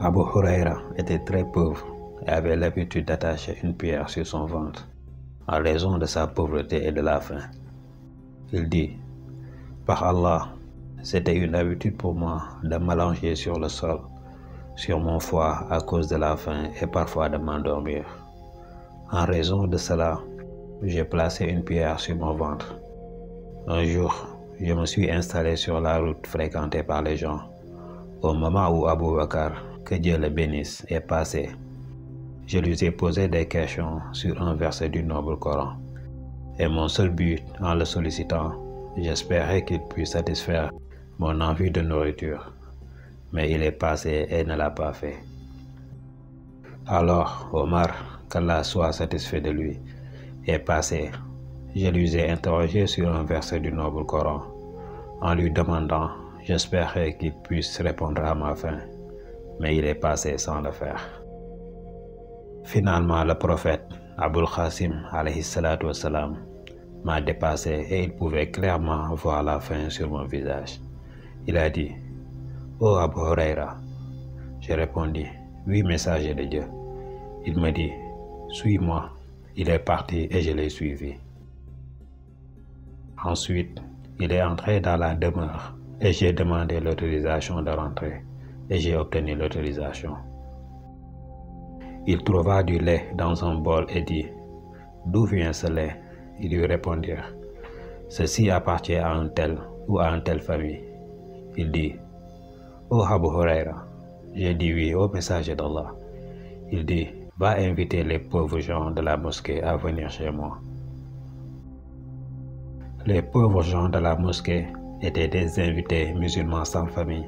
Abu Huraira était très pauvre et avait l'habitude d'attacher une pierre sur son ventre en raison de sa pauvreté et de la faim. Il dit: par Allah, c'était une habitude pour moi de m'allonger sur le sol, sur mon foie à cause de la faim et parfois de m'endormir. En raison de cela, j'ai placé une pierre sur mon ventre. Un jour, je me suis installé sur la route fréquentée par les gens. Au moment où Abu Bakr, que Dieu le bénisse, est passé, je lui ai posé des questions sur un verset du noble Coran. Et mon seul but en le sollicitant, j'espérais qu'il puisse satisfaire mon envie de nourriture. Mais il est passé et ne l'a pas fait. Alors Omar, qu'Allah soit satisfait de lui, est passé. Je lui ai interrogé sur un verset du noble Coran, en lui demandant, j'espérais qu'il puisse répondre à ma faim, mais il est passé sans le faire. Finalement, le prophète Abul Qasim alayhi salatu wassalam m'a dépassé et il pouvait clairement voir la faim sur mon visage. Il a dit: oh Abu Huraira. J'ai répondu: oui, messager de Dieu. Il me dit: suis-moi. Il est parti et je l'ai suivi. Ensuite, il est entré dans la demeure et j'ai demandé l'autorisation de rentrer et j'ai obtenu l'autorisation. Il trouva du lait dans un bol et dit: d'où vient ce lait? Ils lui répondirent: ceci appartient à un tel ou à une telle famille. Il dit: oh Abu Huraira. J'ai dit: oui, ô messager d'Allah. Il dit: va inviter les pauvres gens de la mosquée à venir chez moi. Les pauvres gens de la mosquée étaient des invités musulmans sans famille,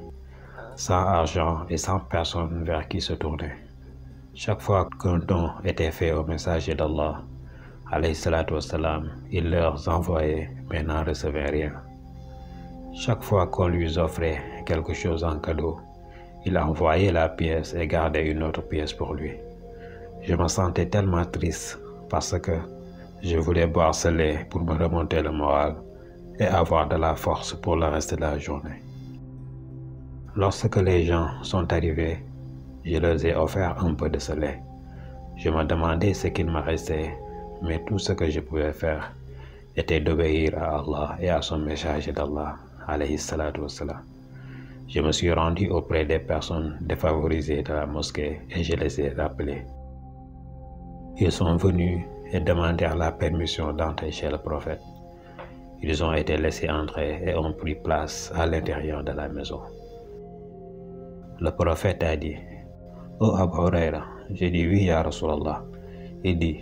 sans argent et sans personne vers qui se tourner. Chaque fois qu'un don était fait au messager d'Allah, alayhi salatu wassalam, il leur envoyait mais n'en recevait rien. Chaque fois qu'on lui offrait quelque chose en cadeau, il envoyait la pièce et gardait une autre pièce pour lui. Je me sentais tellement triste parce que je voulais boire ce lait pour me remonter le moral et avoir de la force pour le reste de la journée. Lorsque les gens sont arrivés, je leur ai offert un peu de ce lait. Je me demandais ce qu'il me restait, mais tout ce que je pouvais faire était d'obéir à Allah et à son messager d'Allah, alayhi salatu wassalam. Je me suis rendu auprès des personnes défavorisées de la mosquée et je les ai rappelés. Ils sont venus et demandèrent la permission d'entrer chez le prophète. Ils ont été laissés entrer et ont pris place à l'intérieur de la maison. Le prophète a dit: oh Abu Huraira. J'ai dit: oui, ya Rasulallah. Il dit: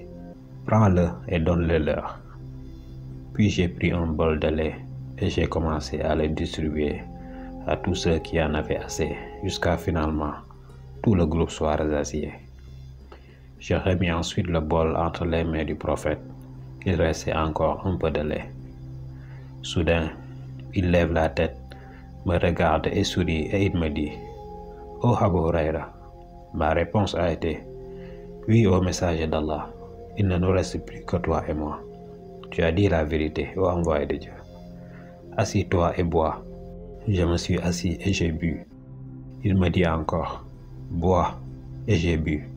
prends-le et donne-le leur. Puis j'ai pris un bol de lait et j'ai commencé à le distribuer à tous ceux qui en avaient assez, jusqu'à finalement tout le groupe soit rassasié. J'ai remis ensuite le bol entre les mains du prophète. Il restait encore un peu de lait. Soudain, il lève la tête, me regarde et sourit et il me dit: oh Abu Huraira. Ma réponse a été: oui, ô messager d'Allah, il ne nous reste plus que toi et moi. Tu as dit la vérité, ô envoyé de Dieu. Assis-toi et bois. Je me suis assis et j'ai bu. Il me dit encore: bois, et j'ai bu.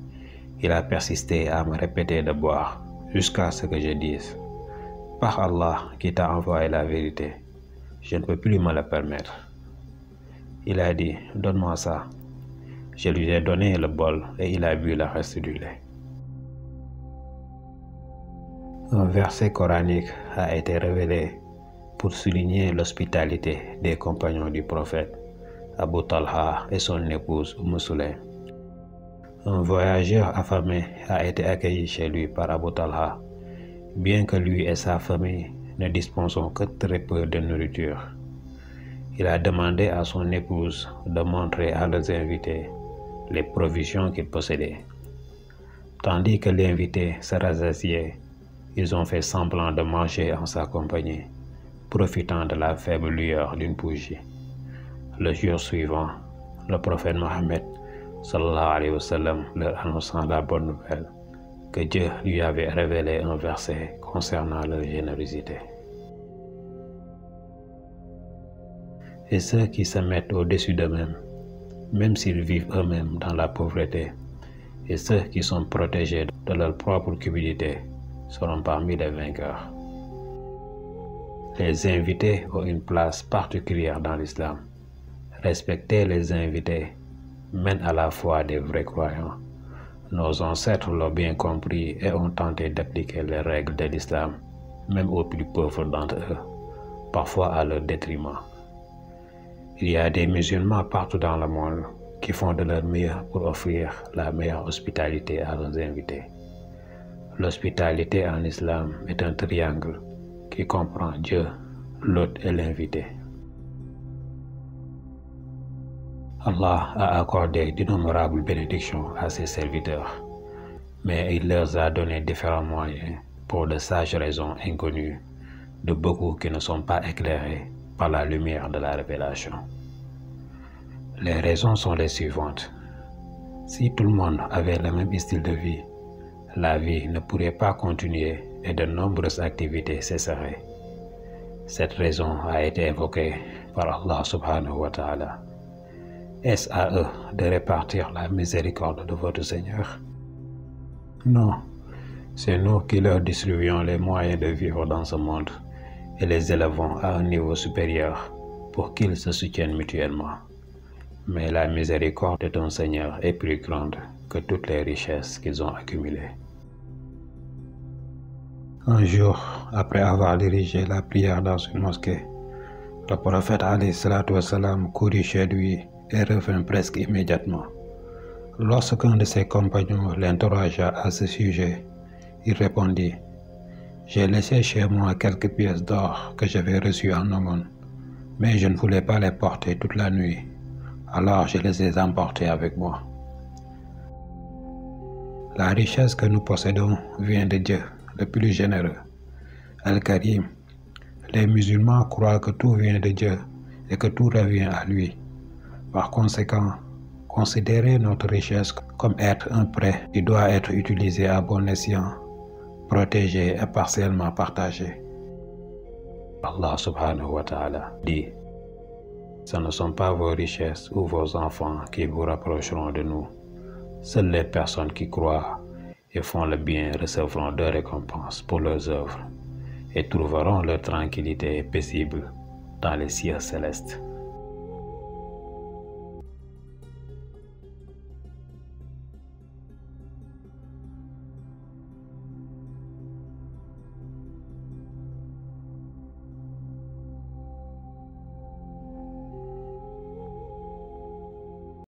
Il a persisté à me répéter de boire jusqu'à ce que je dise: par Allah qui t'a envoyé la vérité, je ne peux plus me le permettre. Il a dit: donne-moi ça. Je lui ai donné le bol et il a bu le reste du lait. Un verset coranique a été révélé pour souligner l'hospitalité des compagnons du prophète, Abu Talha et son épouse Sulaym. Un voyageur affamé a été accueilli chez lui par Abu Talha, bien que lui et sa famille ne disposons que très peu de nourriture. Il a demandé à son épouse de montrer à leurs invités les provisions qu'il possédait. Tandis que l'invité se rassasiait, ils ont fait semblant de manger en sa compagnie, profitant de la faible lueur d'une bougie. Le jour suivant, le prophète Mohammed sallallahu alayhi wa sallam leur annonçant la bonne nouvelle que Dieu lui avait révélé un verset concernant leur générosité. Et ceux qui se mettent au-dessus d'eux-mêmes même s'ils vivent eux-mêmes dans la pauvreté, et ceux qui sont protégés de leur propre cupidité seront parmi les vainqueurs. Les invités ont une place particulière dans l'islam. Respecter les invités mène à la foi des vrais croyants. Nos ancêtres l'ont bien compris et ont tenté d'appliquer les règles de l'islam, même aux plus pauvres d'entre eux, parfois à leur détriment. Il y a des musulmans partout dans le monde qui font de leur mieux pour offrir la meilleure hospitalité à leurs invités. L'hospitalité en islam est un triangle qui comprend Dieu, l'hôte et l'invité. Allah a accordé d'innombrables bénédictions à ses serviteurs, mais il leur a donné différents moyens pour de sages raisons inconnues de beaucoup qui ne sont pas éclairés par la lumière de la révélation. Les raisons sont les suivantes. Si tout le monde avait le même style de vie, la vie ne pourrait pas continuer et de nombreuses activités cesseraient. Cette raison a été évoquée par Allah subhanahu wa ta'ala. Est-ce à eux de répartir la miséricorde de votre Seigneur? Non, c'est nous qui leur distribuons les moyens de vivre dans ce monde et les élevons à un niveau supérieur pour qu'ils se soutiennent mutuellement. Mais la miséricorde de ton Seigneur est plus grande que toutes les richesses qu'ils ont accumulées. Un jour, après avoir dirigé la prière dans une mosquée, le prophète alayhi salatu wassalam courut chez lui et revint presque immédiatement. Lorsqu'un de ses compagnons l'interrogea à ce sujet, il répondit: « J'ai laissé chez moi quelques pièces d'or que j'avais reçues en aumône, mais je ne voulais pas les porter toute la nuit, alors je les ai emportées avec moi. » La richesse que nous possédons vient de Dieu, le plus généreux, Al-Karim. Les musulmans croient que tout vient de Dieu et que tout revient à lui. Par conséquent, considérez notre richesse comme être un prêt qui doit être utilisé à bon escient, protégé et partiellement partagé. Allah subhanahu wa ta'ala dit: « Ce ne sont pas vos richesses ou vos enfants qui vous rapprocheront de nous. Seules les personnes qui croient et font le bien recevront de récompenses pour leurs œuvres et trouveront leur tranquillité paisible dans les cieux célestes. »